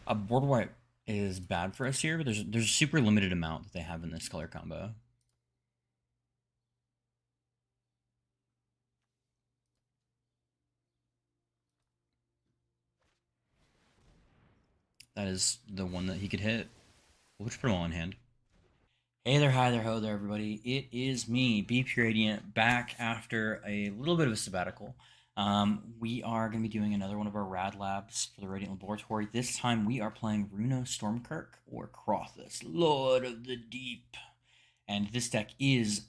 A board wipe is bad for us here, but there's a super limited amount that they have in this color combo. That is the one that he could hit. We'll just put them all in hand. Hey there, hi there, ho there, everybody. It is me, BPRadiant, back after a little bit of a sabbatical. We are going to be doing another one of our rad labs for the Radiant Laboratory. This time we are playing Runo Stormkirk or Krothuss, Lord of the Deep. And this deck is,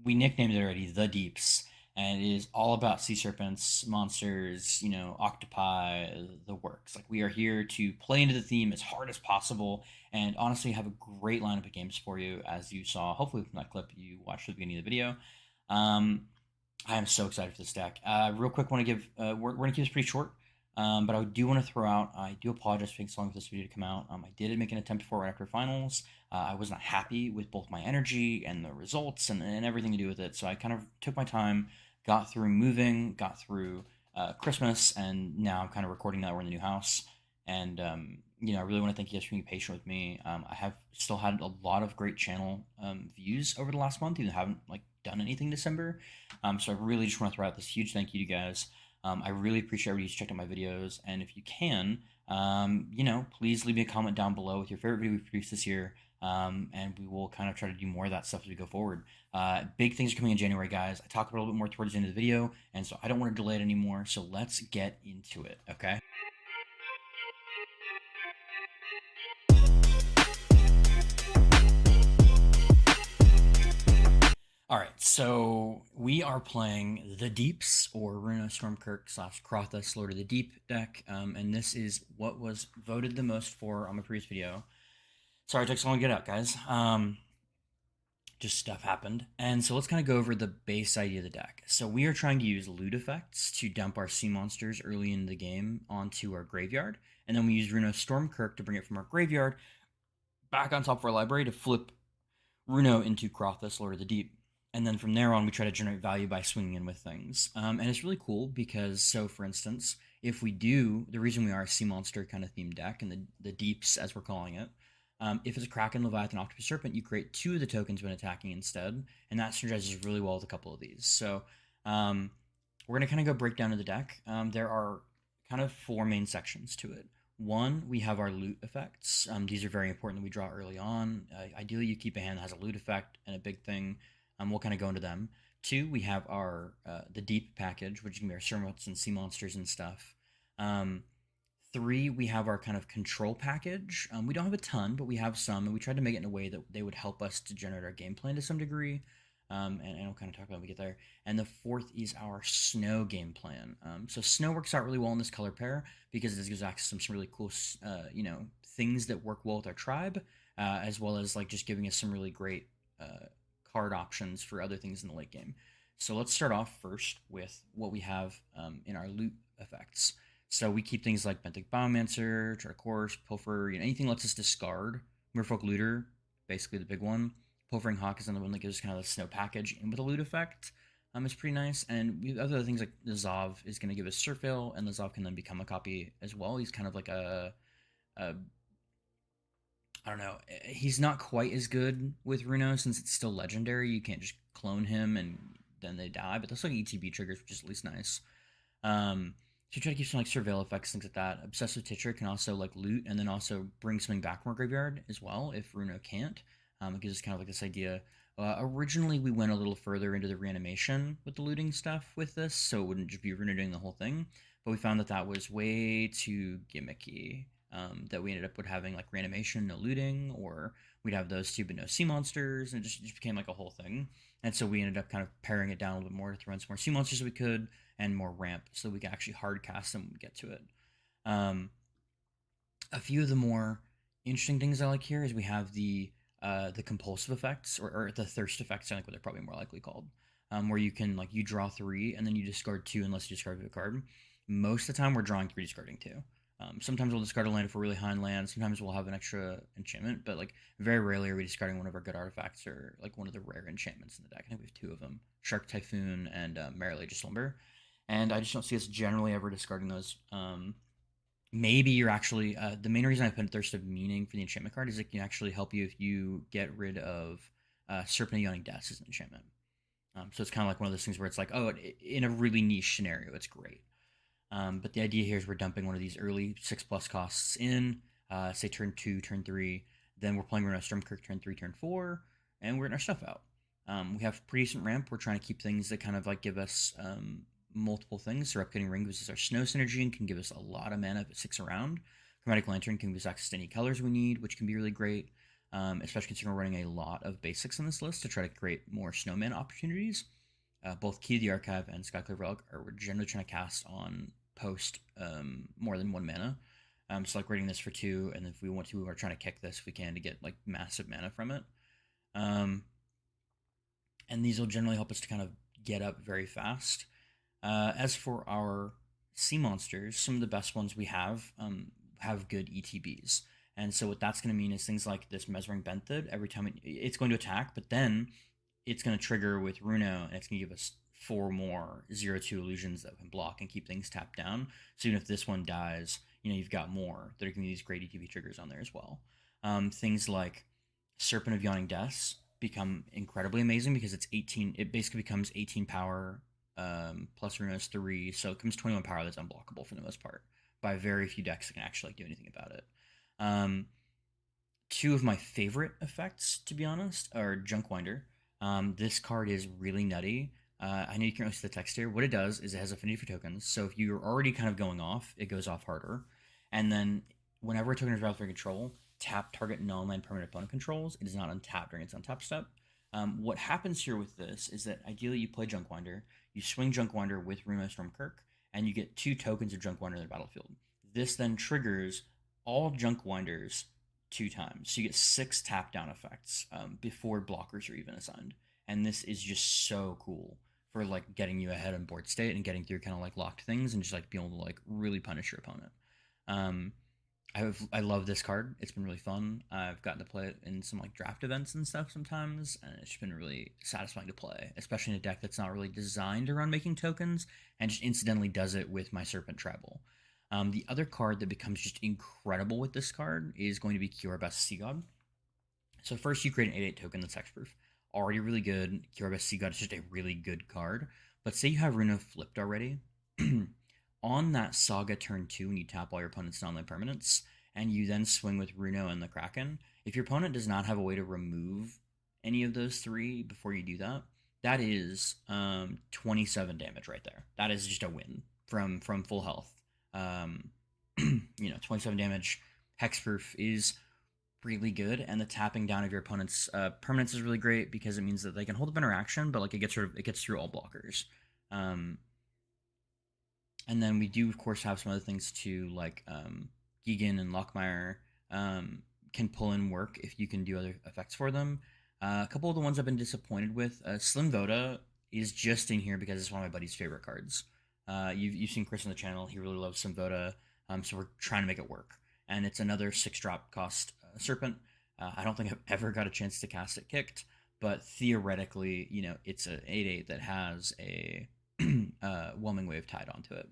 we nicknamed it already, the Deeps. And it is all about sea serpents, monsters, octopi, the works. Like, we are here to play into the theme as hard as possible and honestly have a great lineup of games for you, as you saw, hopefully, from that clip you watched at the beginning of the video. I am so excited for this deck. Real quick, want to give, we're going to keep this pretty short. But I do want to throw out, I do apologize for taking so long for this video to come out. I did make an attempt for it right after finals. I was not happy with both my energy and the results and everything to do with it. So I kind of took my time, got through moving, got through Christmas, and now I'm kind of recording that we're in the new house. And, I really want to thank you guys for being patient with me. I have still had a lot of great channel views over the last month, even though I haven't done anything December. So I really just want to throw out this huge thank you to you guys. I really appreciate everybody who's checked out my videos, and if you can, please leave me a comment down below with your favorite video we produced this year, and we will kind of try to do more of that stuff as we go forward. Big things are coming in January, guys. I talk about it a little bit more towards the end of the video, and so I don't want to delay it anymore, so let's get into it, okay? All right, so we are playing the Deeps, or Runo Stormkirk / Krothuss Lord of the Deep deck, and this is what was voted the most for on my previous video. Sorry it took so long to get out, guys. Just stuff happened. And so let's kind of go over the base idea of the deck. So we are trying to use loot effects to dump our sea monsters early in the game onto our graveyard, and then we use Runo Stormkirk to bring it from our graveyard back on top of our library to flip Runo into Krothuss Lord of the Deep. And then from there on, we try to generate value by swinging in with things. And it's really cool because, so for instance, if we do, the reason we are a sea monster kind of themed deck, and the Deeps, as we're calling it, if it's a Kraken, Leviathan, Octopus, Serpent, you create 2 of the tokens when attacking instead, and that synergizes really well with a couple of these. So we're going to kind of go break down to the deck. There are kind of 4 main sections to it. One, we have our loot effects. These are very important that we draw early on. Ideally, you keep a hand that has a loot effect and a big thing. We'll kind of go into them. 2, we have our the deep package, which can be our serpents and sea monsters and stuff. 3, we have our kind of control package. We don't have a ton, but we have some, and we tried to make it in a way that they would help us to generate our game plan to some degree. And I'll kind of talk about when we get there. And the 4th is our snow game plan. So snow works out really well in this color pair because this gives access to some really cool, things that work well with our tribe, as well as just giving us some really great card options for other things in the late game. So let's start off first with what we have in our loot effects. So we keep things like Benthic Biomancer, Tricourse, Pilfer, anything that lets us discard. Merfolk Looter, basically the big one. Pilfering Hawk is another one that gives kind of the snow package in with a loot effect. It's pretty nice. And we have other things like the Zov is going to give us Surfail, and the Zov can then become a copy as well. He's kind of like a I don't know. He's not quite as good with Runo since it's still legendary. You can't just clone him and then they die, but that's like ETB triggers, which is at least nice. So you try to keep some Surveil effects, things like that. Obsessive Titcher can also loot and then also bring something back from our graveyard as well if Runo can't. It gives us kind of this idea. Originally, we went a little further into the reanimation with the looting stuff with this, so it wouldn't just be Runo doing the whole thing. But we found that was way too gimmicky. That we ended up with having reanimation, no looting, or we'd have those 2 but no sea monsters, and it just became a whole thing. And so we ended up kind of paring it down a little bit more to throw in some more sea monsters as we could, and more ramp so we could actually hard cast them when we get to it. A few of the more interesting things I like here is we have the compulsive effects, or the thirst effects, I think what they're probably more likely called, where you can you draw 3 and then you discard 2 unless you discard a card. Most of the time we're drawing 3, discarding 2. Sometimes we'll discard a land if we're really high in land. Sometimes we'll have an extra enchantment, but very rarely are we discarding one of our good artifacts or one of the rare enchantments in the deck. I think we have 2 of them: Shark Typhoon and Merrily Just Slumber. And I just don't see us generally ever discarding those. maybe you're actually the main reason I put Thirst of Meaning for the enchantment card is it can actually help you if you get rid of Serpent of Yawning Deaths as an enchantment. So it's kind of like one of those things where it's like, oh, in a really niche scenario, it's great. But the idea here is we're dumping one of these early 6+ costs in, say turn 2, turn 3. Then we're playing Runo Stormkirk turn 3, turn 4, and we're getting our stuff out. We have pretty decent ramp. We're trying to keep things that kind of like give us multiple things. So Replicating Ring gives us our snow synergy and can give us a lot of mana if it sticks around. Chromatic Lantern can give us access to any colors we need, which can be really great, especially considering we're running a lot of basics in this list to try to create more snowman opportunities. Both Key to the Archive and Skyclave Relic are we're generally trying to cast on post more than 1 mana. So like rating this for 2, and if we want to, we're trying to kick this if we can to get like massive mana from it. And these will generally help us to kind of get up very fast. As for our sea monsters, some of the best ones we have good ETBs. And so what that's going to mean is things like this Mesmering Benthid. Every time it's going to attack, but then it's going to trigger with Runo, and it's going to give us 4 more 0/2 illusions that can block and keep things tapped down. So even if this one dies, you've got more that are going to be these great ETB triggers on there as well. Things like Serpent of Yawning Deaths become incredibly amazing because it's 18. It basically becomes 18 power plus Runo's 3, so it becomes 21 power that's unblockable for the most part by very few decks that can actually do anything about it. 2 of my favorite effects, to be honest, are Junkwinder. This card is really nutty. I know you can't really see the text here. What it does is it has affinity for tokens. So if you're already kind of going off, it goes off harder. And then whenever a token is routed for control, tap target non-land permanent opponent controls. It is not untapped during its untap step. What happens here with this is that ideally you play Junkwinder, you swing Junkwinder with Runo Stormkirk, and you get 2 tokens of Junkwinder in the battlefield. This then triggers all Junkwinders 2 times. So you get 6 tap down effects before blockers are even assigned. And this is just so cool for like getting you ahead on board state and getting through kind of like locked things and just like being able to like really punish your opponent. I love this card. It's been really fun. I've gotten to play it in some like draft events and stuff sometimes, and it's been really satisfying to play, especially in a deck that's not really designed to run making tokens and just incidentally does it with my Serpent Tribal. The other card that becomes just incredible with this card is going to be Kiorabas Sea God. So first you create an 8/8 token that's hexproof. Already really good. Kiorabas Sea God is just a really good card. But say you have Runo flipped already. On that Saga turn 2, when you tap all your opponent's non-land permanents, and you then swing with Runo and the Kraken, if your opponent does not have a way to remove any of those 3 before you do that, that is 27 damage right there. That is just a win from full health. 27 damage hexproof is really good, and the tapping down of your opponent's permanence is really great because it means that they can hold up interaction, but like it gets through all blockers. And then we do of course have some other things too, like Gigan and Lockmire can pull in work if you can do other effects for them. A couple of the ones I've been disappointed with, Slim Voda is just in here because it's one of my buddy's favorite cards. You've seen Chris on the channel. He really loves Slim Voda, so we're trying to make it work. And it's another 6-drop cost Serpent. I don't think I've ever got a chance to cast it kicked, but theoretically, it's an 8/8 that has a Whelming Wave tied onto it.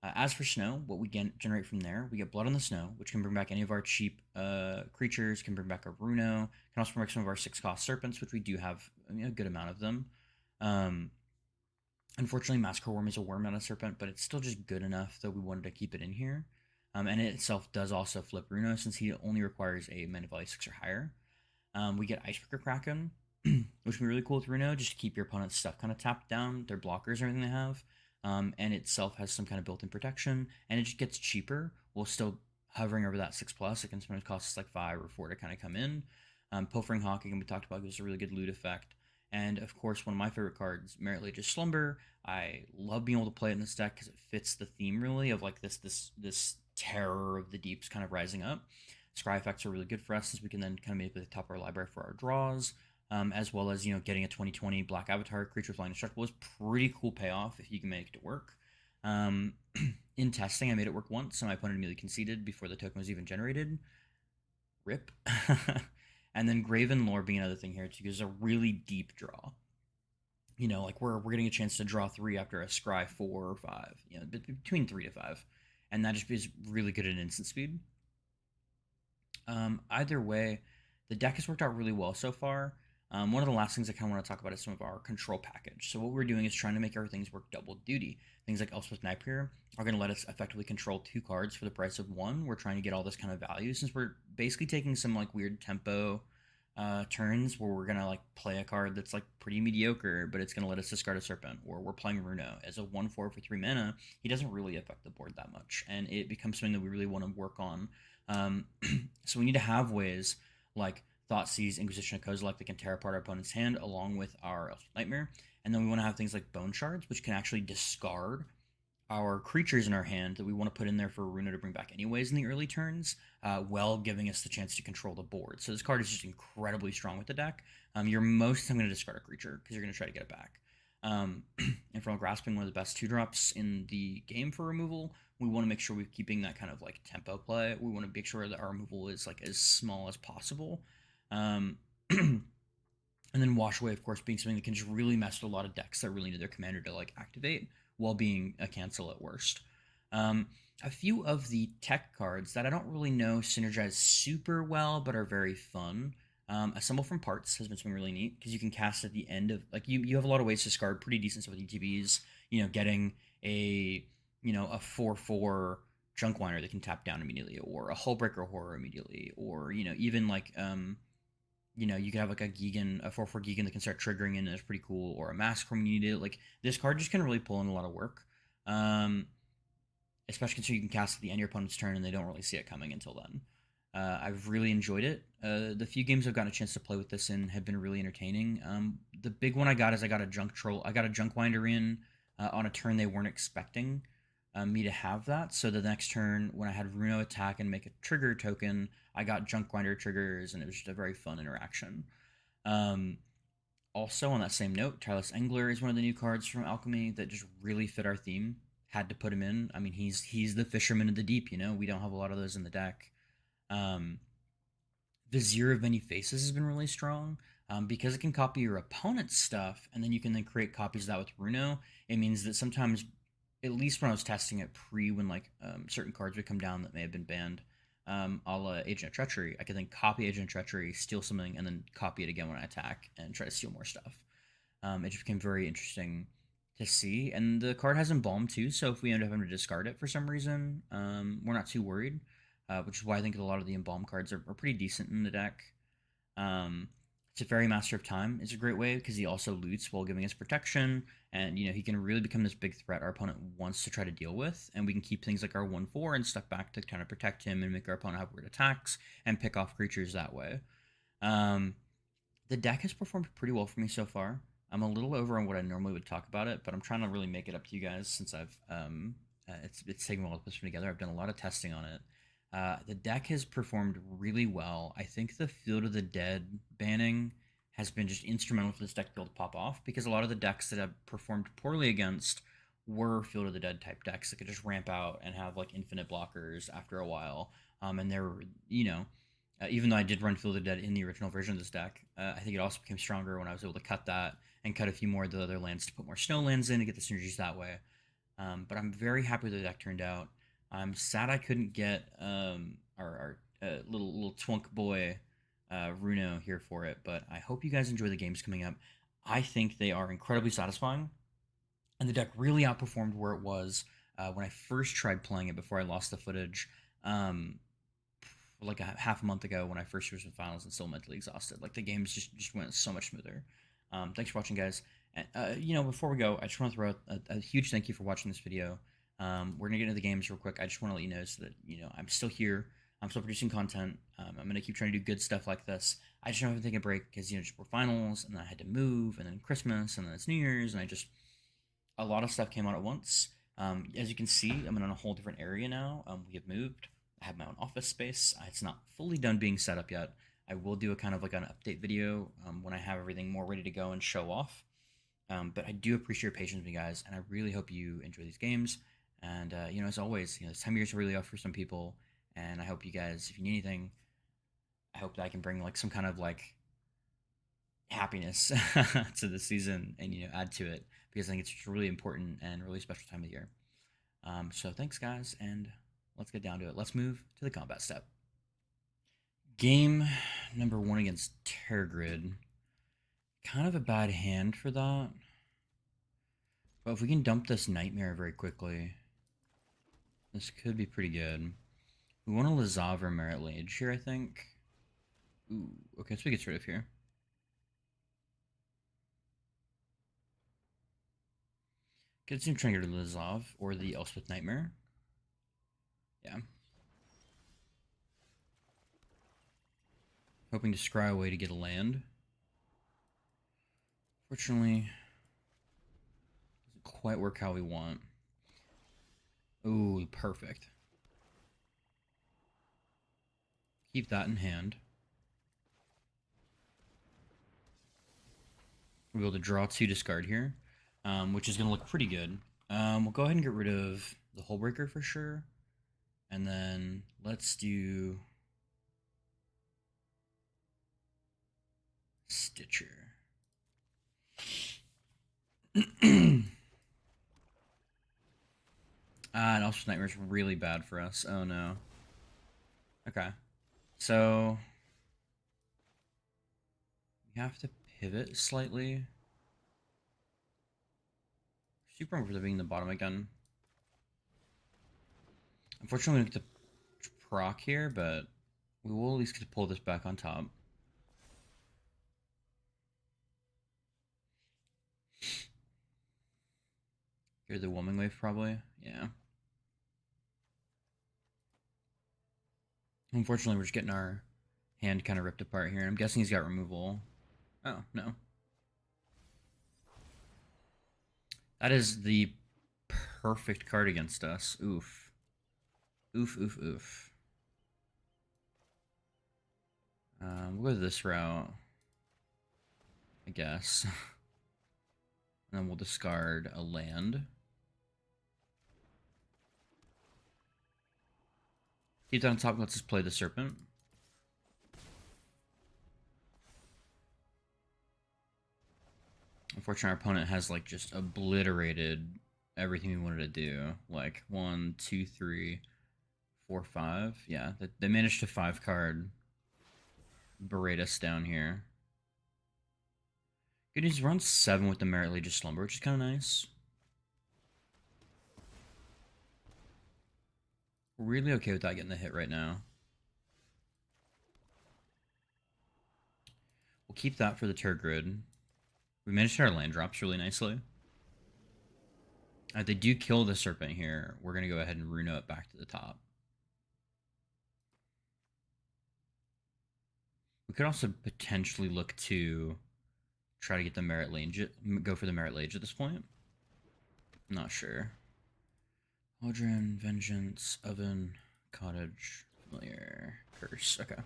As for snow, what we generate from there, we get Blood on the Snow, which can bring back any of our cheap creatures, can bring back our Runo, can also bring back some of our 6-cost serpents, which we do have a good amount of them. Unfortunately, Massacre Worm is a worm, not a serpent, but it's still just good enough that we wanted to keep it in here. And it itself does also flip Runo, since he only requires a mana value 6 or higher. We get Icebreaker Kraken, which can be really cool with Runo, just to keep your opponent's stuff kind of tapped down, their blockers and everything they have. And itself has some kind of built-in protection, and it just gets cheaper while still hovering over that 6+. It can sometimes cost us like 5 or 4 to kind of come in. Pilfering Hawk, again, we talked about, gives a really good loot effect. And of course, one of my favorite cards, Merit Lage's Slumber. I love being able to play it in this deck because it fits the theme really of like this terror of the deeps kind of rising up. Scry effects are really good for us, since we can then kind of make it the top of our library for our draws. As well as getting a 2020 Black Avatar creature flying indestructible is pretty cool payoff if you can make it work. In testing, I made it work once, and my opponent immediately conceded before the token was even generated. Rip. And then Graven Lore being another thing here too, is a really deep draw. Like we're getting a chance to draw 3 after a Scry 4 or 5. Between 3 to 5. and that just is really good at instant speed. Either way, the deck has worked out really well so far. One of the last things I kind of want to talk about is some of our control package. So what we're doing is trying to make everything work double duty. Things like Elspeth Napier are going to let us effectively control 2 cards for the price of 1. We're trying to get all this kind of value since we're basically taking some like weird tempo turns where we're gonna like play a card that's like pretty mediocre, but it's gonna let us discard a Serpent. Or we're playing Runo as a 1/4 for 3 mana. He doesn't really affect the board that much, and it becomes something that we really want to work on. So we need to have ways like Thoughtseize, Inquisition of Kozilek that can tear apart our opponent's hand, along with our Elspeth Nightmare. And then we want to have things like Bone Shards, which can actually discard our creatures in our hand that we want to put in there for Runo to bring back anyways in the early turns, while giving us the chance to control the board. So this card is just incredibly strong with the deck. You're most time going to discard a creature because you're going to try to get it back. And from Grasping, one of the best 2-drops in the game for removal, we want to make sure we're keeping that kind of like tempo play. We want to make sure that our removal is like as small as possible. And then Wash Away, of course, being something that can just really mess with a lot of decks that really need their commander to like activate, while being a cancel at worst. A few of the tech cards that I don't really know synergize super well, but are very fun. Assemble from Parts has been something really neat because you can cast at the end of like you have a lot of ways to discard pretty decent stuff with ETBs. Getting a 4/4 Junkwiner that can tap down immediately, or a Hullbreaker Horror immediately, or even like you could have like a 4/4 Gigan that can start triggering in, and it's pretty cool, or a Mask when you need it. Like this card just can really pull in a lot of work, especially considering you can cast at the end of your opponent's turn and they don't really see it coming until then. I've really enjoyed it. The few games I've gotten a chance to play with this in have been really entertaining. The big one I got is I got a Junkwinder in on a turn they weren't expecting me to have that. So the next turn, when I had Runo attack and make a trigger token, I got Junkwinder triggers, and it was just a very fun interaction. Also, on that same note, Tireless Angler is one of the new cards from Alchemy that just really fit our theme. Had to put him in. I mean, he's the fisherman of the deep. We don't have a lot of those in the deck. Vizier of Many Faces has been really strong. Because it can copy your opponent's stuff, and then you can then create copies of that with Runo. It means that sometimes, at least when I was testing it when like certain cards would come down that may have been banned, a la Agent of Treachery, I could then copy Agent of Treachery, steal something, and then copy it again when I attack and try to steal more stuff. It just became very interesting to see. And the card has Embalm too, so if we end up having to discard it for some reason, we're not too worried, which is why I think a lot of the Embalm cards are pretty decent in the deck. Teferi, Master of Time is a great way because he also loots while giving us protection, and he can really become this big threat our opponent wants to try to deal with, and we can keep things like our 1/4 and stuff back to kind of protect him and make our opponent have weird attacks and pick off creatures that way. The deck has performed pretty well for me so far. I'm a little over on what I normally would talk about it, but I'm trying to really make it up to you guys since I've it's taken a while to put it together. I've done a lot of testing on it. The deck has performed really well. I think the Field of the Dead banning has been just instrumental for this deck to be able to pop off, because a lot of the decks that have performed poorly against were Field of the Dead type decks that could just ramp out and have like infinite blockers after a while. And they're, even though I did run Field of the Dead in the original version of this deck, I think it also became stronger when I was able to cut that and cut a few more of the other lands to put more snow lands in to get the synergies that way. But I'm very happy with the deck turned out. I'm sad I couldn't get our little twunk boy Runo here for it, but I hope you guys enjoy the games coming up. I think they are incredibly satisfying, and the deck really outperformed where it was when I first tried playing it before I lost the footage, like a half a month ago when I first reached the finals and still mentally exhausted. Like the games just went so much smoother. Thanks for watching, guys. And before we go, I just want to throw out a huge thank you for watching this video. We're gonna get into the games real quick. I just want to let you know so that I'm still here. I'm still producing content. I'm gonna keep trying to do good stuff like this. I just don't have to take a break because just we're finals, and then I had to move, and then Christmas, and then it's New Year's, and a lot of stuff came out at once. As you can see, I'm in a whole different area now. We have moved. I have my own office space. It's not fully done being set up yet. I will do a kind of like an update video when I have everything more ready to go and show off. But I do appreciate your patience with me, guys, and I really hope you enjoy these games. And as always, this time of year is really rough for some people, and I hope you guys, if you need anything, I hope that I can bring like some kind of like happiness to the season and add to it, because I think it's really important and really special time of year. So thanks, guys, and let's get down to it. Let's move to the combat step. Game number 1 against Tergrid. Kind of a bad hand for that. But if we can dump this Nightmare very quickly, this could be pretty good. We want a Lazav or Merit Lage here, I think. Ooh, okay, so we get rid of here. Could seem trying to get rid of the Lazav or the Elspeth Nightmare. Yeah. Hoping to scry away to get a land. Fortunately, doesn't quite work how we want. Ooh, perfect. Keep that in hand. We'll be able to draw 2 discard here, which is going to look pretty good. We'll go ahead and get rid of the Hullbreaker for sure. And then let's do Stitcher. And also Nightmare's really bad for us. Oh no. Okay. So we have to pivot slightly. Super over being the bottom again. Unfortunately, we don't get to proc here, but we will at least get to pull this back on top. Hear the Whelming Wave, probably. Yeah. Unfortunately, we're just getting our hand kind of ripped apart here. I'm guessing he's got removal. Oh, no. That is the perfect card against us. Oof. Oof, oof, oof. We'll go this route, I guess. And then we'll discard a land. Keep that on top. Let's just play the Serpent. Unfortunately, our opponent has like just obliterated everything we wanted to do. Like 1, 2, 3, 4, 5. Yeah, they managed to 5-card berate us down here. Good news, we're on 7 with the Merit Lage of Slumber, which is kind of nice. We're really okay with that getting the hit right now. We'll keep that for the Tergrid. We managed our land drops really nicely. If they do kill the Serpent here, we're going to go ahead and Runo it back to the top. We could also potentially look to try to get the Merit Lage, go for the Merit Lage at this point. I'm not sure. Aldrin, Vengeance, Oven, Cottage, Familiar, Curse. Okay.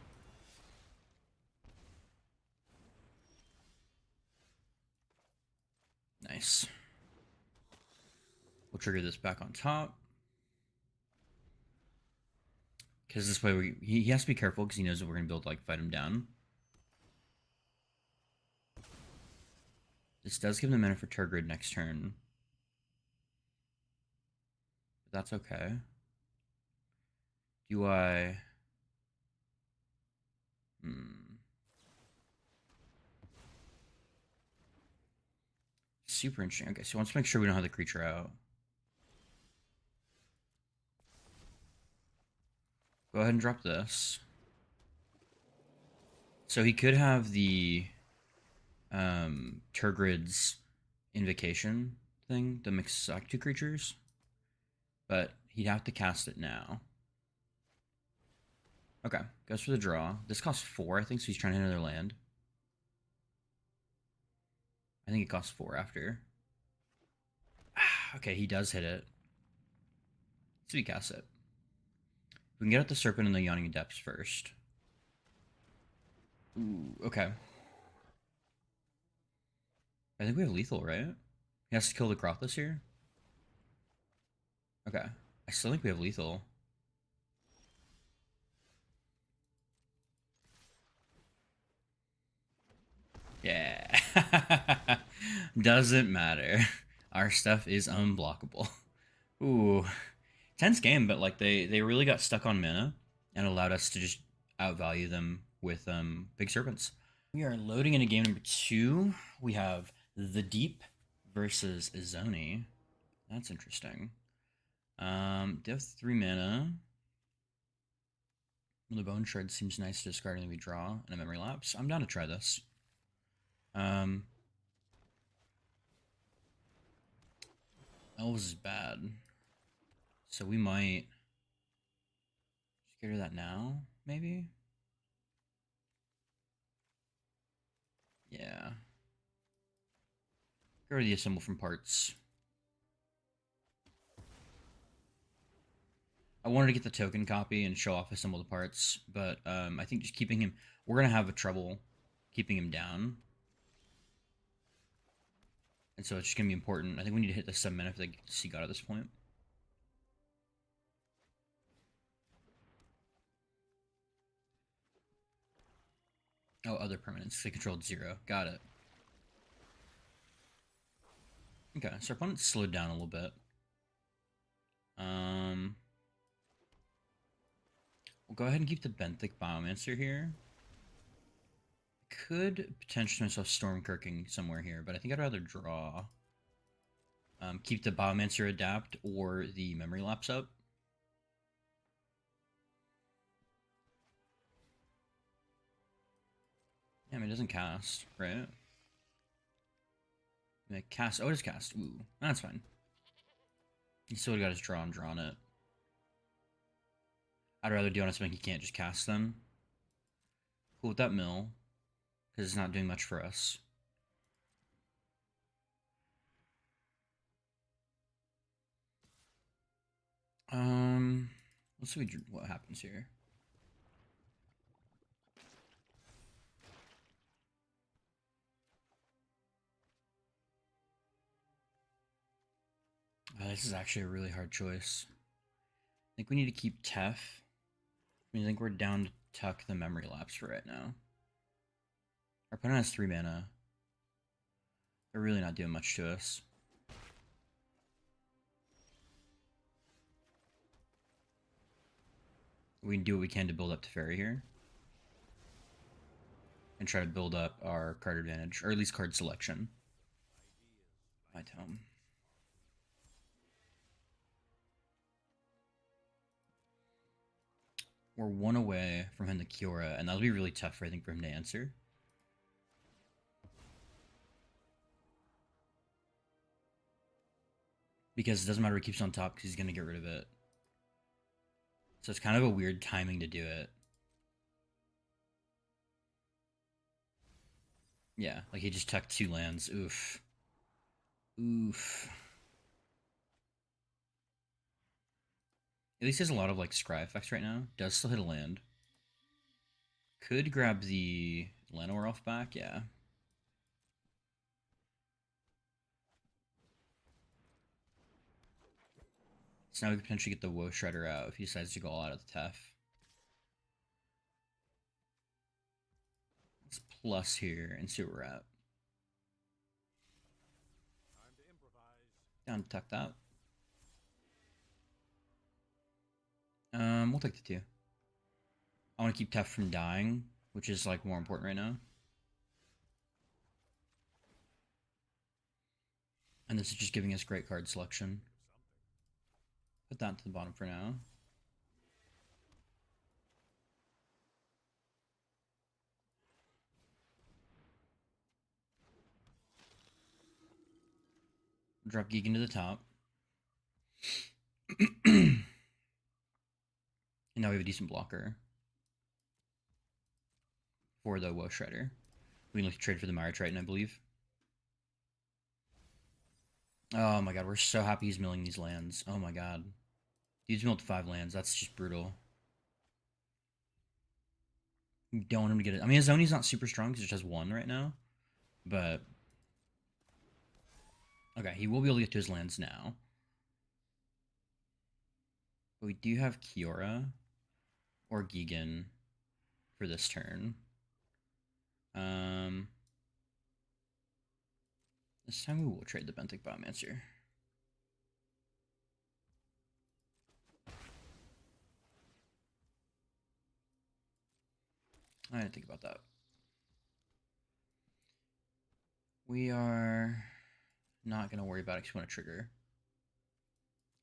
Nice. We'll trigger this back on top. Because this way he has to be careful because he knows that we're going to be able to like fight him down. This does give him the mana for Tergrid next turn. But that's okay. Do I... Super interesting. Okay, so let's make sure we don't have the creature out. Go ahead and drop this. So he could have the Tergrid's Invocation thing that makes like 2 creatures. But he'd have to cast it now. Okay, goes for the draw. This costs 4, I think, so he's trying to hit another land. I think it costs 4 after. Okay, he does hit it. So he casts it. We can get out the Serpent and the Yawning Depths first. Ooh, okay. I think we have lethal, right? He has to kill the Krothuss here? Okay. I still think we have lethal. Yeah. Doesn't matter. Our stuff is unblockable. Ooh. Tense game, but like they really got stuck on mana and allowed us to just outvalue them with big serpents. We are loading into game number 2. We have the Deep versus Izoni. That's interesting. They have 3 mana. The Bone Shred seems nice to discard and we draw and a Memory Lapse. I'm down to try this. Elves is bad. So we might just get rid of that now, maybe? Yeah. Get rid of the Assemble from Parts. I wanted to get the token copy and show off Assemble the Parts, but I think just keeping him... We're going to have a trouble keeping him down. And so it's just going to be important. I think we need to hit the 7 mana if they see God at this point. Oh, other permanents. They controlled 0. Got it. Okay, so our opponent slowed down a little bit. We'll go ahead and keep the Benthic Biomancer here. Could potentially myself Stormkirking somewhere here, but I think I'd rather draw. Keep the Biomancer Adapt or the Memory Lapse up. Yeah, I mean, it doesn't cast, right? Cast. Oh, it is cast. Ooh, that's fine. He still got his drawn it. I'd rather do on something he can't just cast them. Cool with that mill, because it's not doing much for us. Let's see what happens here. This is actually a really hard choice. I think we need to keep Tef. I think we're down to tuck the Memory Lapse for right now. Our opponent has 3 mana. They're really not doing much to us. We can do what we can to build up to Fairy here. And try to build up our card advantage, or at least card selection. My tome. We're 1 away from him to Kiora, and that'll be really tough, I think, for him to answer. Because it doesn't matter if he keeps on top, because he's going to get rid of it. So it's kind of a weird timing to do it. Yeah, like he just tucked 2 lands. Oof. Oof. At least he has a lot of like scry effects right now. Does still hit a land. Could grab the Llanowar Elf back, yeah. So now we could potentially get the Woe Shredder out if he decides to go all out of the Tef. Let's plus here and see where we're at. Down to tuck that. We'll take the 2. I want to keep Tef from dying, which is like more important right now. And this is just giving us great card selection. Put that to the bottom for now. Drop Geek into the top. And now we have a decent blocker for the Woe Shredder. We can look to trade for the Mire Triton, I believe. Oh my god, we're so happy he's milling these lands. Oh my god. He's milled 5 lands. That's just brutal. You don't want him to get it. I mean, his Zoni's not super strong because it just has 1 right now. But... okay, he will be able to get to his lands now. But we do have Kiora or Gigan for this turn. This time we will trade the Benthic Biomancer. I didn't think about that. We are not going to worry about it because we want to trigger.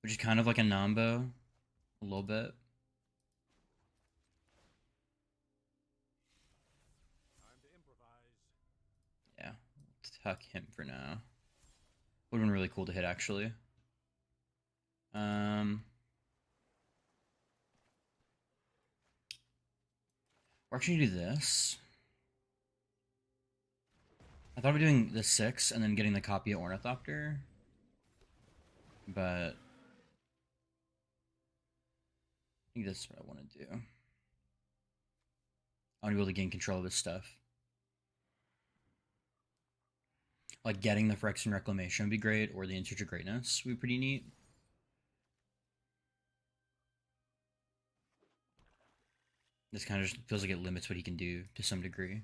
Which is kind of like a Nambo, a little bit. Yeah, tuck him for now. Would have been really cool to hit, actually. We're actually gonna do this. I thought we were doing the 6 and then getting the copy of Ornithopter. But I think this is what I want to do. I want to be able to gain control of this stuff. Like getting the Phyrexian Reclamation would be great, or the In Search of Greatness would be pretty neat. This kind of just feels like it limits what he can do to some degree.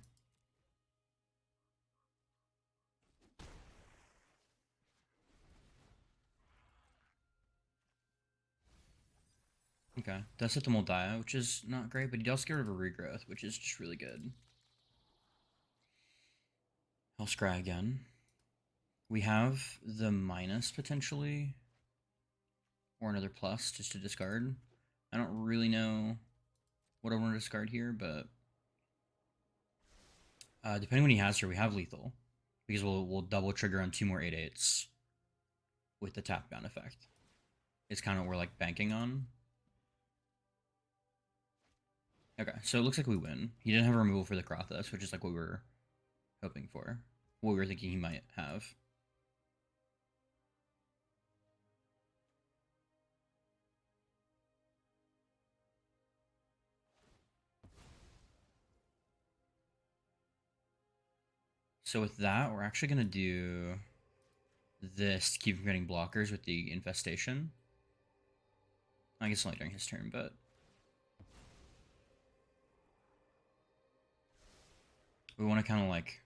Okay, that's hit the Moldiah, which is not great, but he does get rid of a Regrowth, which is just really good. I'll scry again. We have the minus potentially, or another plus just to discard. I don't really know what I want to discard here, but depending on what he has here, we have lethal because we'll double trigger on 2 more 8/8s with the tap bound effect. It's kind of what we're like banking on. Okay, so it looks like we win. He didn't have a removal for the Krothuss, which is like what we were hoping for, what we were thinking he might have. So with that, we're actually going to do this to keep from getting blockers with the infestation. I guess only during his turn, but we want to kind of like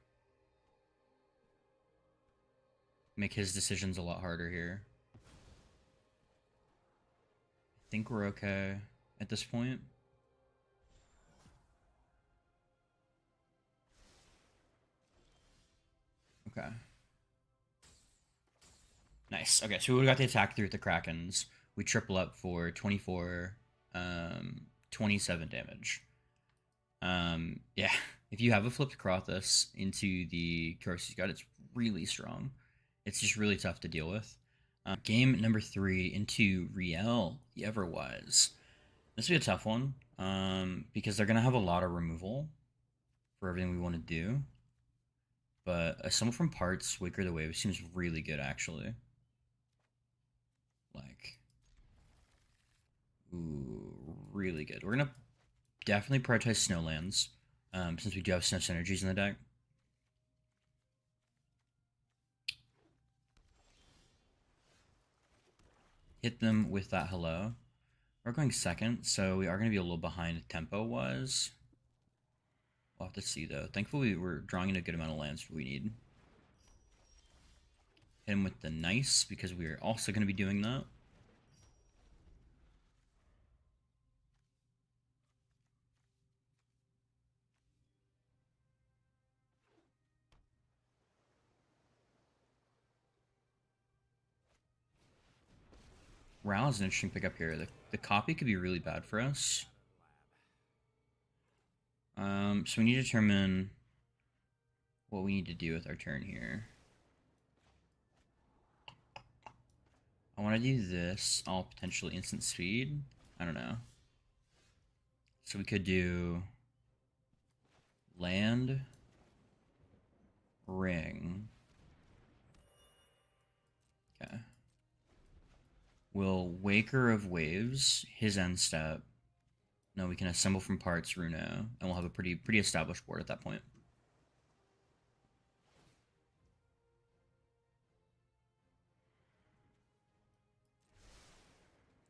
make his decisions a lot harder here. I think we're okay at this point. Okay. Nice. Okay, so we got the attack through with the Krakens. We triple up for 24, 27 damage. Yeah, if you have a flipped Krothuss into the Corsi's God, it's really strong. It's just really tough to deal with. Game number 3 into Riel, the Everwise. This will be a tough one because they're going to have a lot of removal for everything we want to do. But a Summon from Parts, Waker the Wave seems really good, actually. Like, ooh, really good. We're going to definitely prioritize Snowlands since we do have Snow Synergies in the deck. Hit them with that hello. We're going second, so we are going to be a little behind tempo-wise. We'll have to see, though. Thankfully, we're drawing in a good amount of lands we need. Hit him with the nice, because we're also going to be doing that. Ral is an interesting pickup here. The copy could be really bad for us. So we need to determine what we need to do with our turn here. I want to do this, all potentially instant speed. I don't know. So we could do land, ring. Okay. We'll Waker of Waves, his end step. No, we can assemble from parts Runo, and we'll have a pretty established board at that point.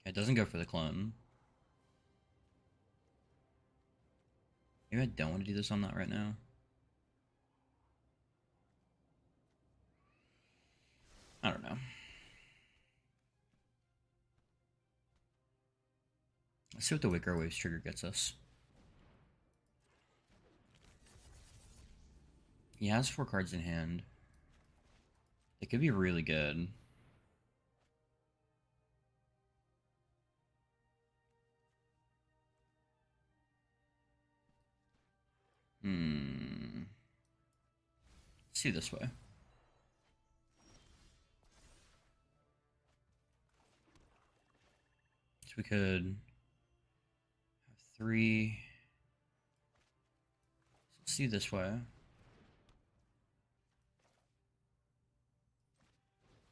It doesn't go for the clone. Maybe I don't want to do this on that right now. I don't know. Let's see what the Wicker Waves trigger gets us. He has 4 cards in hand. It could be really good. Let's see this way. So we could have 3. Let's see this way.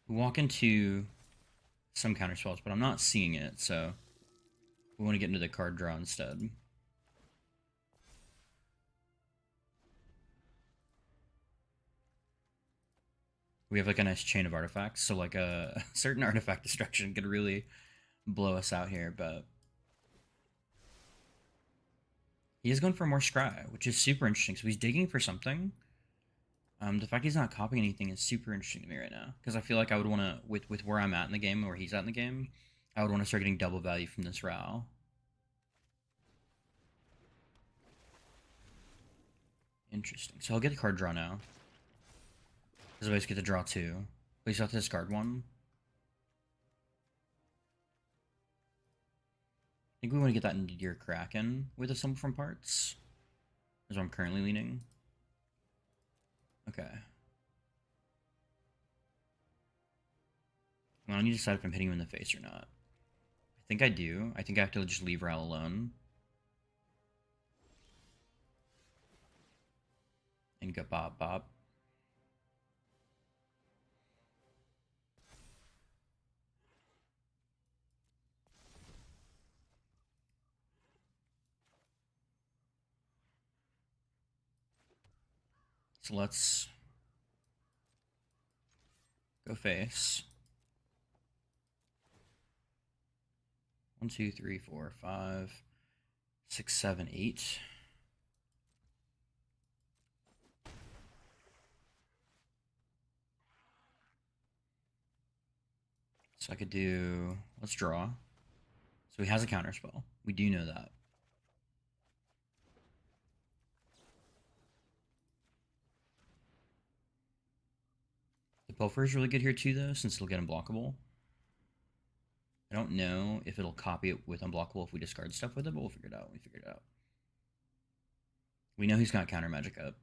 We walk into some counter spells, but I'm not seeing it, so we want to get into the card draw instead. We have like a nice chain of artifacts, so like a certain artifact destruction could really blow us out here, but he is going for more scry, which is super interesting. So he's digging for something. The fact he's not copying anything is super interesting to me right now, because I feel like I would want to, with where I'm at in the game, where he's at in the game, I would want to start getting double value from this row. Interesting. So I'll get the card draw now. Because I always get to draw 2. But he's got to discard 1. I think we want to get that into your Kraken with a Assemble from Parts. Is where I'm currently leaning. Okay. Well, I need to decide if I'm hitting him in the face or not. I think I do. I think I have to just leave Ral alone. And go bop bop. So let's go face. 1, 2, 3, 4, 5, 6, 7, 8. So I could do, let's draw. So he has a counter spell. We do know that. The Pilfer is really good here too, though, since it'll get unblockable. I don't know if it'll copy it with unblockable if we discard stuff with it, but we'll figure it out. We know he's got counter magic up.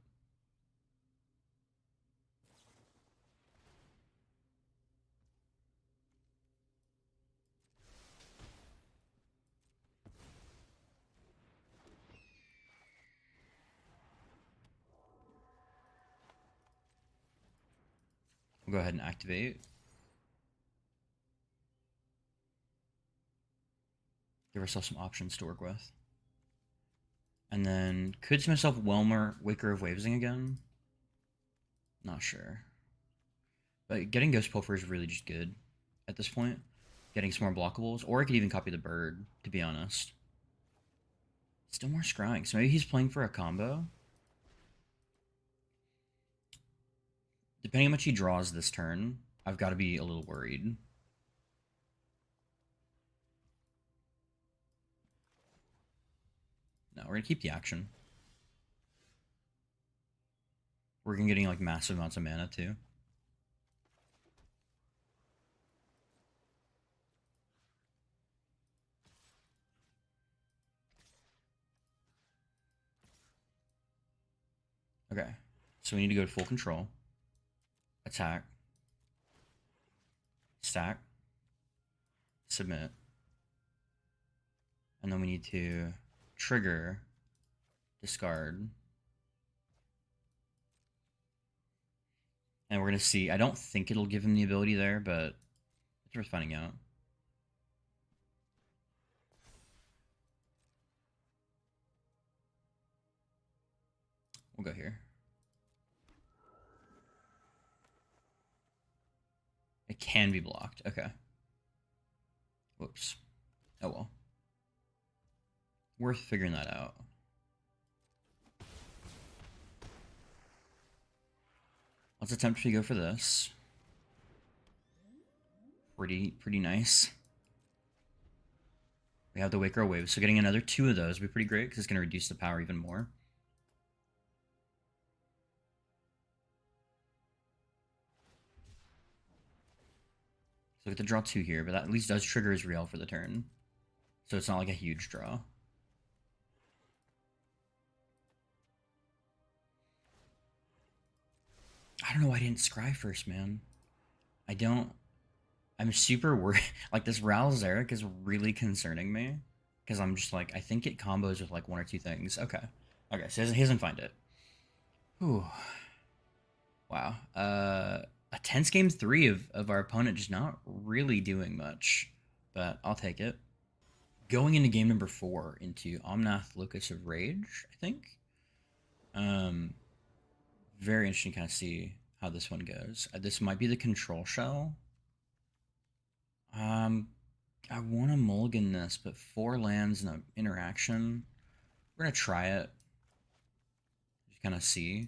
We'll go ahead and activate. Give ourselves some options to work with. And then could see myself Whelmer, Waker of Wavesing again. Not sure. But getting Ghost Pilfer is really just good at this point. Getting some more blockables. Or I could even copy the bird, to be honest. Still more scrying. So maybe he's playing for a combo. Depending on how much he draws this turn, I've got to be a little worried. No, we're going to keep the action. We're going to getting like massive amounts of mana too. Okay, so we need to go to full control. Attack. Stack. Submit. And then we need to trigger, discard. And we're going to see. I don't think it'll give him the ability there, but it's worth finding out. We'll go here. It can be blocked. Okay. Whoops. Oh well. Worth figuring that out. Let's attempt to go for this. Pretty nice. We have the Waker Wave, so getting another 2 of those would be pretty great because it's going to reduce the power even more. we have to draw 2 here, but that at least does trigger his real for the turn. So it's not like a huge draw. I don't know why I didn't scry first, man. I'm super worried. Like, this Ral Zarek is really concerning me. Because I'm just like, I think it combos with like 1 or 2 things. Okay. Okay, so he doesn't find it. Whew. Wow. A tense game 3 of our opponent just not really doing much. But I'll take it. Going into game number 4 into Omnath Locus of Rage, I think. Very interesting to kind of see how this one goes. This might be the control shell. I want to mulligan this, but 4 lands and an interaction. We're gonna try it. Just kind of see.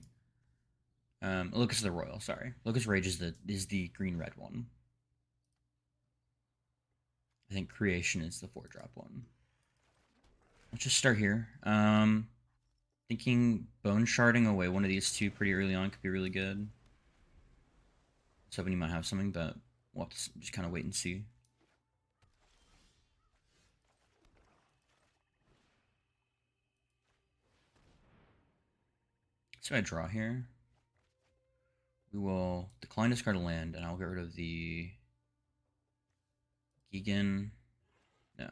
Locus of the Royal. Sorry, Locus Rage is the green-red one. I think Creation is the 4-drop one. Let's just start here. Thinking Bone Sharding away one of these 2 pretty early on could be really good. So hoping you might have something, but we'll have to just kind of wait and see. So I draw here. We will decline discard a land, and I'll get rid of the Gigan. No.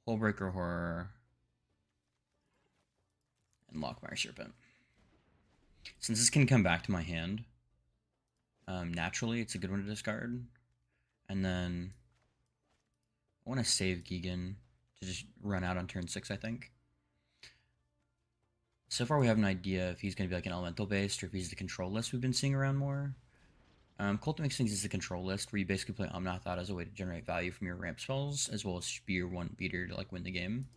Hullbreaker Horror. And Lockmire Serpent. Since this can come back to my hand, naturally, it's a good one to discard. And then I want to save Gigan to just run out on turn 6, I think. So far, we have an idea if he's going to be like an elemental based or if he's the control list we've been seeing around more. Cult Mix things is the control list where you basically play Omnath out as a way to generate value from your ramp spells, as well as be your 1 beater to like win the game.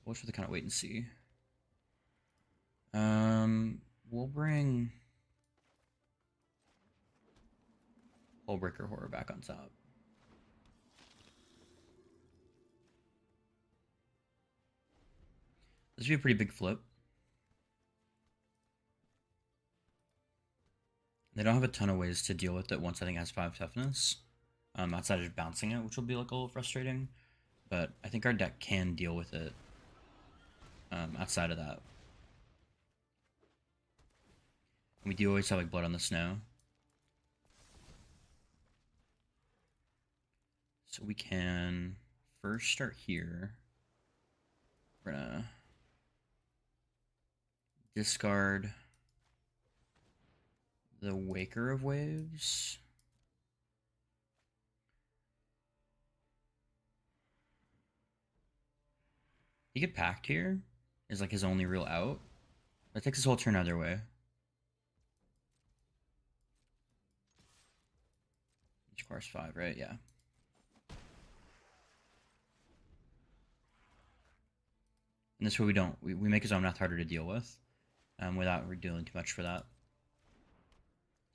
We'll just have to kind of wait and see. We'll bring Hullbreaker Horror back on top. This would be a pretty big flip. They don't have a ton of ways to deal with it once I think it has 5 toughness. Outside of just bouncing it, which will be like a little frustrating. But I think our deck can deal with it outside of that. We do always have like Blood on the Snow. So we can first start here. We're gonna discard the Waker of Waves. He could Pact here, is like his only real out. That takes his whole turn either way. Each requires 5, right? Yeah. And this way we make his Omnath harder to deal with, without dealing too much for that.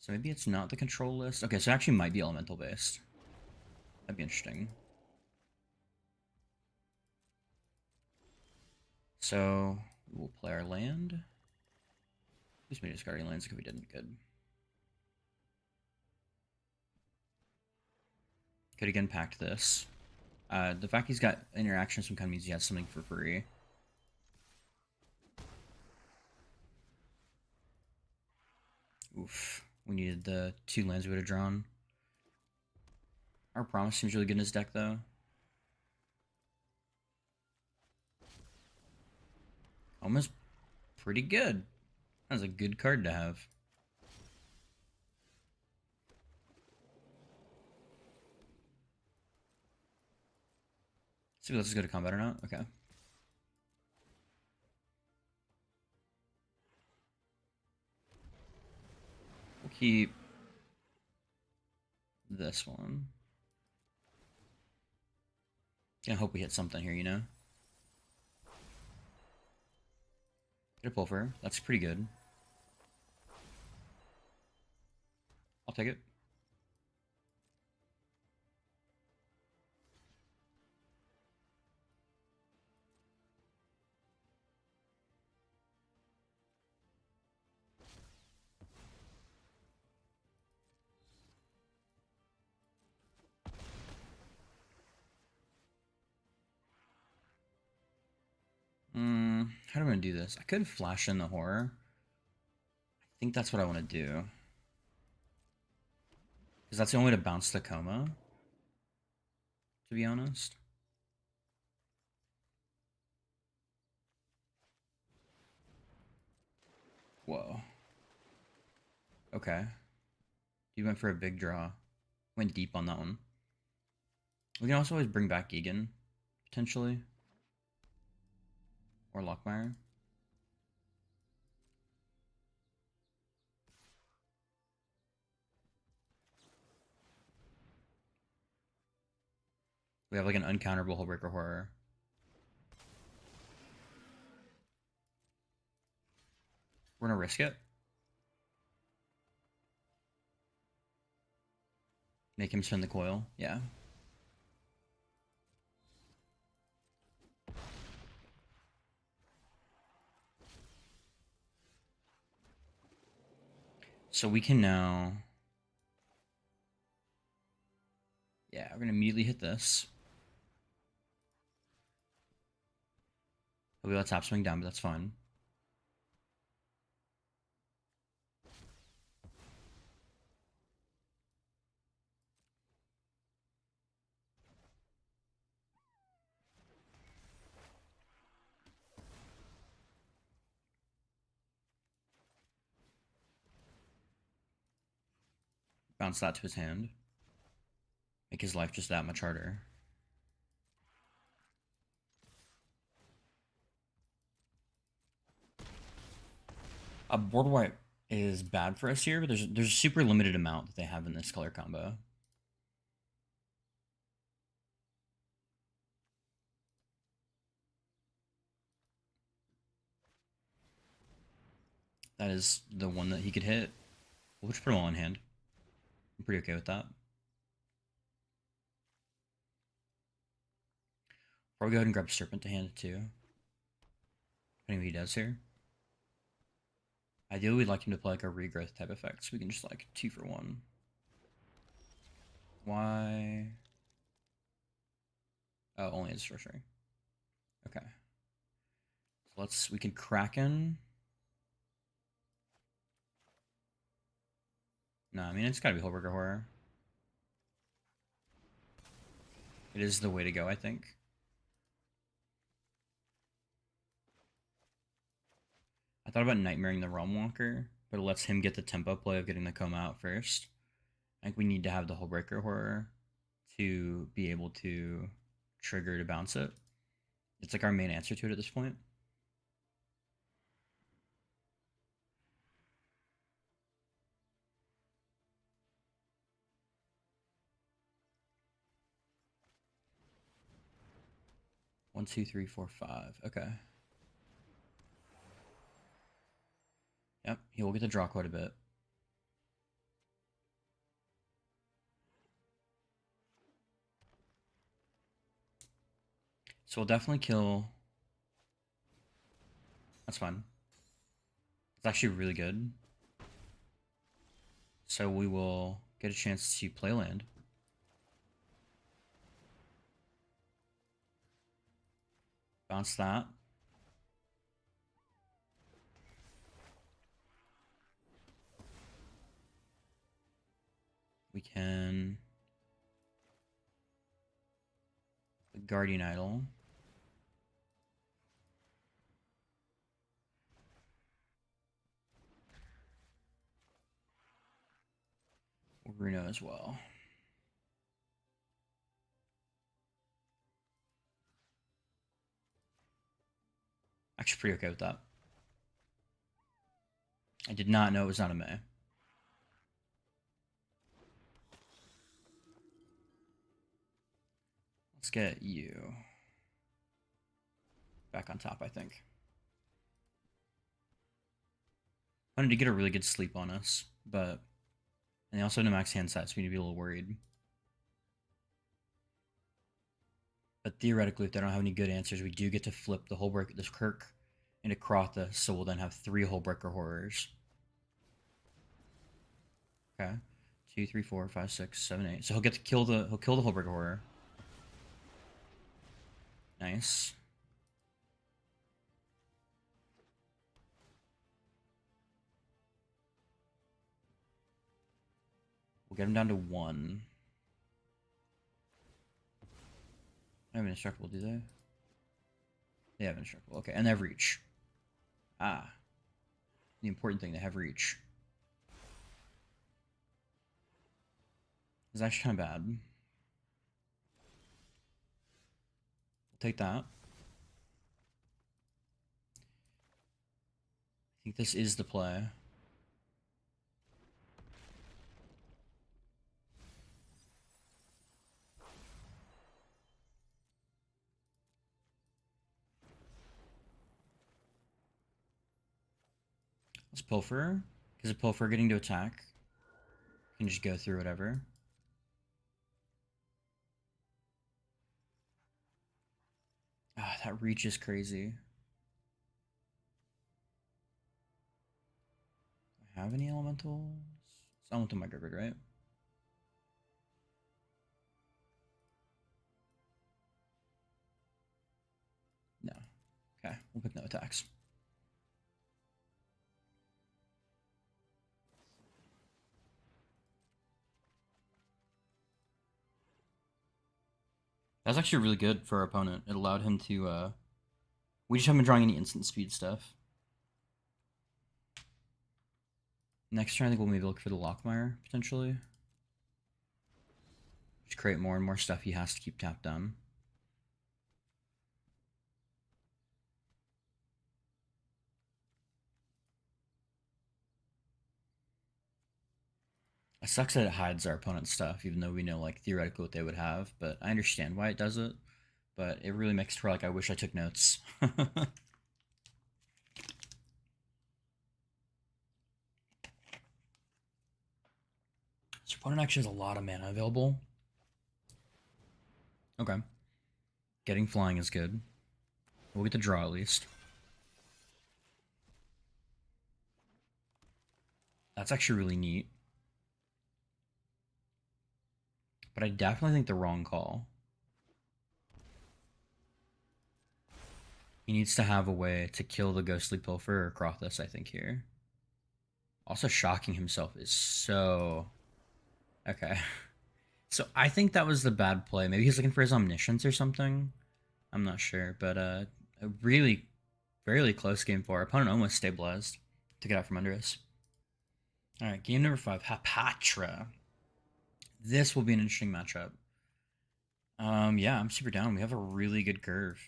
So maybe it's not the control list. Okay, so it actually might be elemental based. That'd be interesting. So we'll play our land. At least maybe discarding lands if we didn't. Good. Could again pact this. The fact he's got interaction some kind means he has something for free. Oof. We needed the 2 lands we would have drawn. Our Promise seems really good in his deck, though. Almost pretty good. That's a good card to have. See if this is go to combat or not. Okay. We'll keep this one. I hope we hit something here, you know? Get a Pulver. That's pretty good. I'll take it. How do I want to do this? I could flash in the horror. I think that's what I want to do. Because that's the only way to bounce the coma, to be honest. Whoa. Okay. You went for a big draw. Went deep on that one. We can also always bring back Egan, potentially. Or Lockmire. We have like an uncounterable Hullbreaker Horror. We're gonna risk it. Make him spin the coil. Yeah. So we can now... Yeah, we're gonna immediately hit this. We let top swing down, but that's fine. Bounce that to his hand. Make his life just that much harder. A board wipe is bad for us here, but there's a super limited amount that they have in this color combo. That is the one that he could hit. We'll just put them all in hand. I'm pretty okay with that. Probably go ahead and grab Serpent to hand it too. Depending what he does here. Ideally, we'd like him to play like a regrowth type effect, so we can just like 2 for 1. Why? Oh, only as sorcery. Okay. So we can Kraken. No, I mean, it's gotta be Hullbreaker Horror. It is the way to go, I think. I thought about Nightmaring the Realm Walker, but it lets him get the tempo play of getting the coma out first. I think we need to have the Hullbreaker Horror to be able to trigger to bounce it. It's like our main answer to it at this point. One, two, three, four, five. Okay. Yep, he will get to draw quite a bit. So we'll definitely kill. That's fine. It's actually really good. So we will get a chance to play land. Bounce that. We can... The Guardian Idol. Runo as well. Actually pretty okay with that. I did not know it was not a May. Let's get you back on top, I think. I wanted to get a really good sleep on us, but... And they also have no max hand size, so we need to be a little worried. But theoretically, if they don't have any good answers, we do get to flip the Hullbreaker, this Kirk, into Krothuss, so we'll then have 3 Hullbreaker Horrors. Okay. 2, 3, 4, 5, 6, 7, 8. So he'll get to kill the Hullbreaker Horror. Nice. We'll get him down to 1. They have an indestructible, do they? They have indestructible. Okay, and they have reach. Ah. The important thing, they have reach. It's actually kind of bad. We'll take that. I think this is the play. Let's Pilfer. Because a Pilfer getting to attack can just go through whatever. Ah, that reach is crazy. Do I have any elementals? It's elemental my graveyard, right? No. Okay, we'll pick no attacks. That's actually really good for our opponent. It allowed him to, we just haven't been drawing any instant speed stuff. Next turn, I think we'll maybe look for the Lockmire, potentially. Just create more and more stuff he has to keep tapped down. It sucks that it hides our opponent's stuff, even though we know, like, theoretically what they would have, but I understand why it does it. But it really makes it for, like, I wish I took notes. So opponent actually has a lot of mana available. Okay. Getting flying is good. We'll get the draw at least. That's actually really neat. But I definitely think the wrong call. He needs to have a way to kill the Ghostly Pilfer or Krothuss, I think, here. Also, shocking himself is so... Okay. So I think that was the bad play. Maybe he's looking for his Omniscience or something. I'm not sure. But a really, really close game for our opponent. Almost stabilized to get out from under us. Alright, game number 5. Hapatra. This will be an interesting matchup. Yeah, I'm super down. We have a really good curve.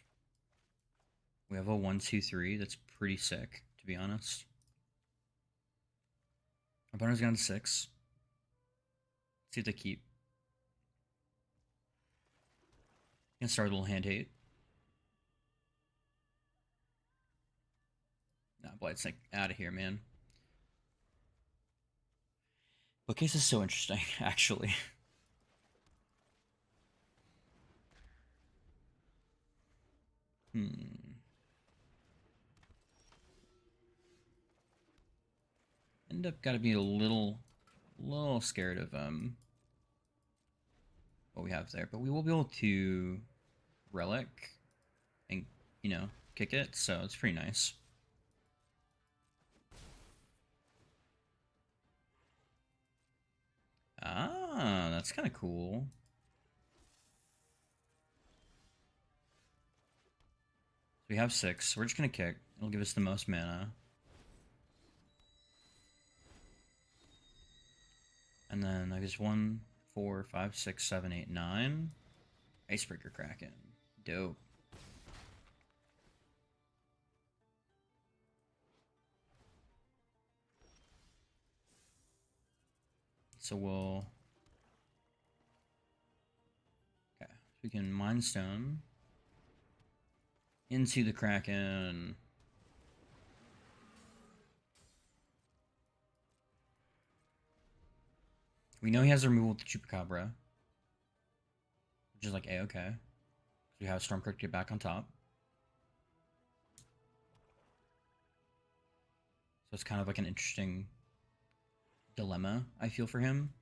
We have a 1-2-3 that's pretty sick, to be honest. Our opponent's gone to 6. See if they keep. Gonna start a little hand hate. Nah, Blight's like out of here, man. Bookcase is so interesting, actually. End up gotta be a little scared of what we have there, but we will be able to relic and, you know, kick it, so it's pretty nice. Ah, that's kind of cool. We have 6, so we're just gonna kick. It'll give us the most mana. And then I guess 1, 4, 5, 6, 7, 8, 9. Icebreaker Kraken. Dope. So we'll... Okay. We can Mind Stone into the Kraken. We know he has a removal with the Chupacabra, which is like A-okay. We have Stormkirk to get back on top. So it's kind of like an interesting dilemma, I feel, for him.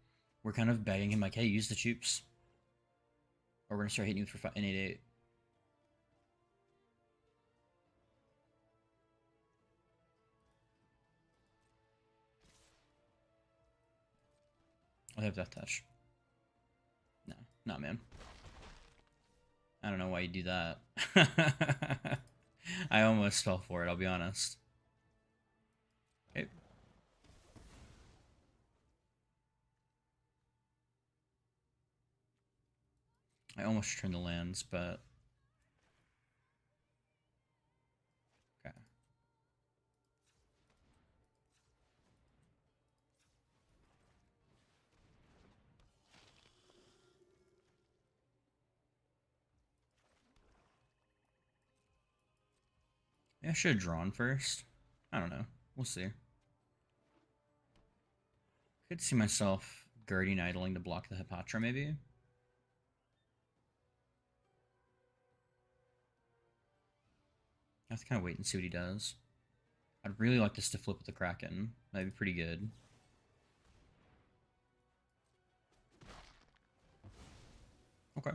We're kind of begging him, like, hey, use the Chups. Or we're going to start hitting you for an 8-8. I have Death Touch. No, not man. I don't know why you do that. I almost fell for it, I'll be honest. Okay. I almost turned the lands, but... Okay. Maybe I should have drawn first. I don't know. We'll see. Could see myself Guardian Idling to block the Hepatra, maybe. I have to kind of wait and see what he does. I'd really like this to flip with the Kraken. That'd be pretty good. Okay.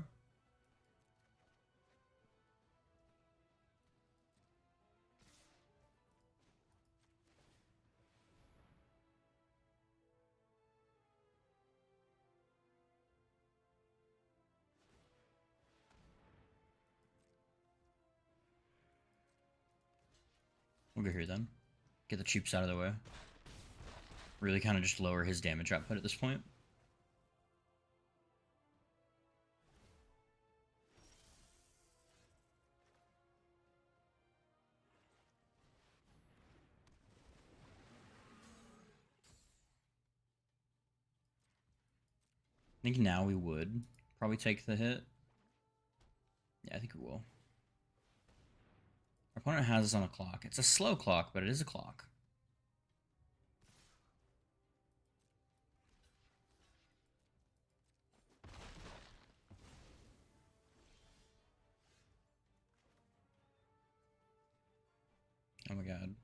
We'll go here then. Get the cheaps out of the way. Really kind of just lower his damage output at this point. I think now we would probably take the hit. Yeah, I think we will. Our opponent has us on a clock. It's a slow clock, but it is a clock. Oh my god.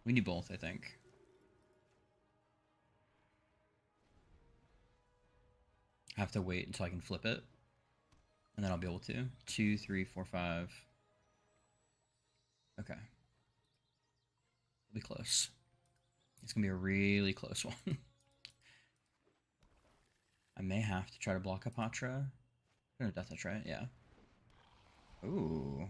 We need both, I think. I have to wait until I can flip it. And then I'll be able to. 2, 3, 4, 5. Okay. It'll be close. It's going to be a really close one. I may have to try to block a Patra. No, Death Touch, right? Yeah. Ooh.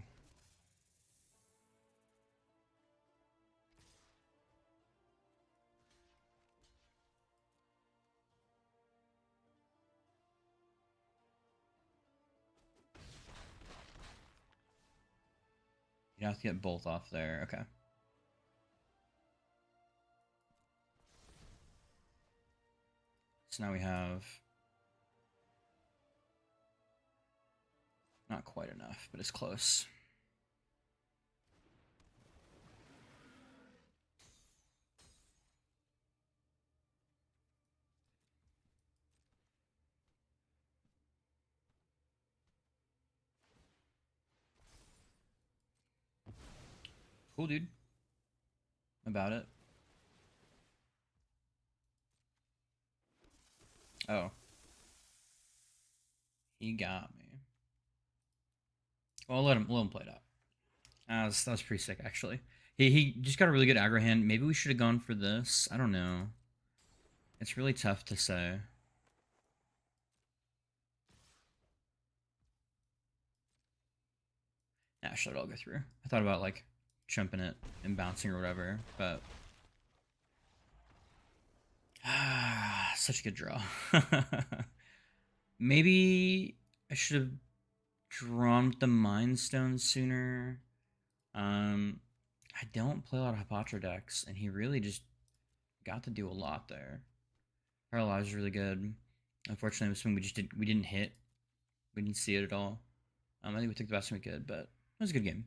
You have to get both off there. Okay. So now we have... Not quite enough, but it's close. Cool, dude. About it. Oh. He got me. Well, let him play it out. That was pretty sick, actually. He just got a really good aggro hand. Maybe we should have gone for this. I don't know. It's really tough to say. Nah, should all go through. I thought about, like, chumping it and bouncing or whatever, but... such a good draw. Maybe I should have drawn the Mind Stone sooner. I don't play a lot of Hepatra decks, and he really just got to do a lot there. Paralyze is really good. Unfortunately, it was something we didn't hit. We didn't see it at all. I think we took the best we could, but it was a good game.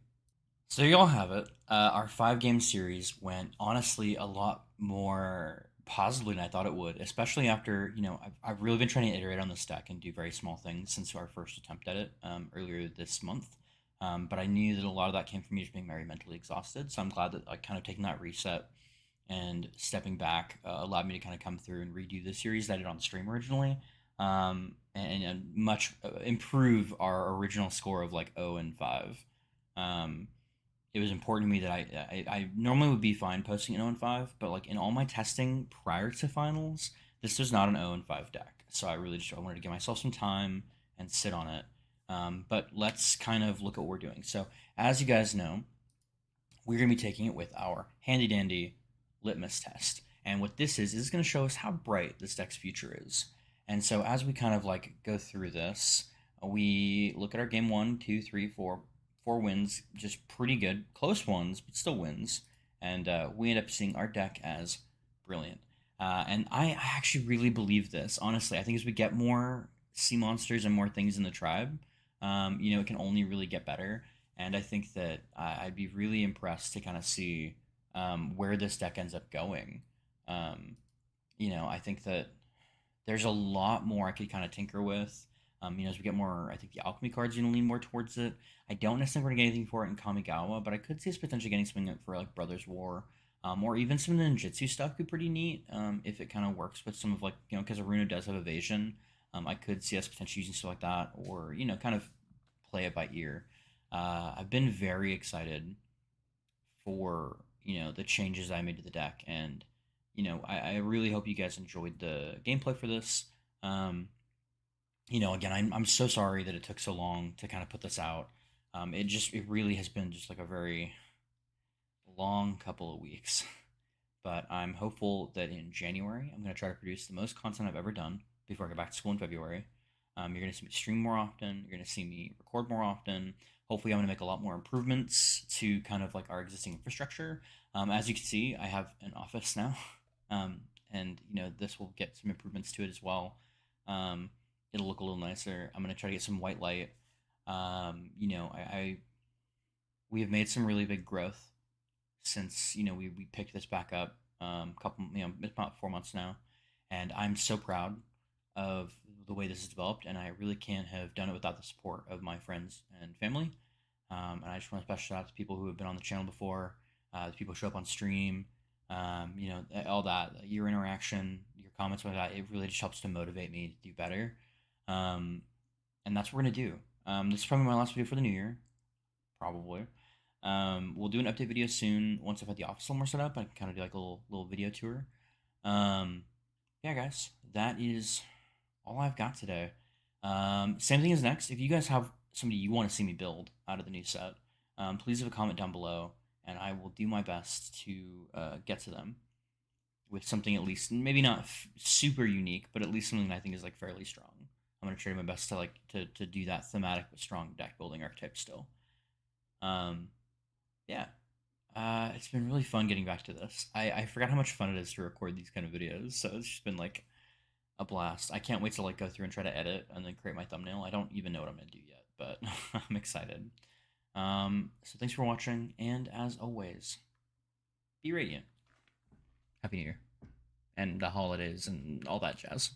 So y'all have it. Our 5-game series went honestly a lot more positively than I thought it would, especially after, I've really been trying to iterate on this deck and do very small things since our first attempt at it earlier this month. But I knew that a lot of that came from me just being very mentally exhausted. So I'm glad that kind of taking that reset and stepping back allowed me to kind of come through and redo the series that I did on stream originally, and much improve our original score of like 0 and 5. it was important to me that I normally would be fine posting an 0-5, but like in all my testing prior to finals, this was not an 0-5 deck. So I really just I wanted to give myself some time and sit on it. But let's kind of look at what we're doing. So as you guys know, we're going to be taking it with our handy dandy litmus test. And what this is going to show us how bright this deck's future is. And so as we kind of like go through this, we look at our game 4 wins, just pretty good, close ones, but still wins. And we end up seeing our deck as brilliant. And I actually really believe this. Honestly, I think as we get more sea monsters and more things in the tribe, it can only really get better. And I think that I'd be really impressed to kind of see where this deck ends up going. Um, I think that there's a lot more I could kind of tinker with. As we get more, I think the alchemy cards are going to lean more towards it. I don't necessarily want to get anything for it in Kamigawa, but I could see us potentially getting something for like Brothers War, or even some ninjutsu stuff could be pretty neat if it kind of works with some of like because Runo does have evasion. I could see us potentially using stuff like that, or kind of play it by ear. I've been very excited for the changes I made to the deck, and I really hope you guys enjoyed the gameplay for this. Again, I'm so sorry that it took so long to kind of put this out. It really has been just like a very long couple of weeks, but I'm hopeful that in January I'm going to try to produce the most content I've ever done before I go back to school in February. You're going to see me stream more often. You're going to see me record more often. Hopefully, I'm going to make a lot more improvements to kind of like our existing infrastructure. As you can see, I have an office now, and this will get some improvements to it as well. It'll look a little nicer. I'm going to try to get some white light. We have made some really big growth since we picked this back up couple it's about 4 months now, and I'm so proud of the way this has developed, and I really can't have done it without the support of my friends and family. And I just want to special shout out to people who have been on the channel before, the people who show up on stream, all that, your interaction, your comments like that. It really just helps to motivate me to do better. And that's what we're gonna do. This is probably my last video for the new year, probably. We'll do an update video soon once I've had the office a little more set up. I can kind of do like a little video tour. Yeah, guys, that is all I've got today. Same thing as next. If you guys have somebody you want to see me build out of the new set, please leave a comment down below, and I will do my best to get to them with something at least maybe not super unique, but at least something that I think is like fairly strong. I'm gonna try my best to like to do that thematic but strong deck building archetype still. Yeah. It's been really fun getting back to this. I forgot how much fun it is to record these kind of videos, so it's just been like a blast. I can't wait to like go through and try to edit and then create my thumbnail. I don't even know what I'm gonna do yet, but I'm excited. So thanks for watching, and as always, be radiant. Happy New Year and the holidays and all that jazz.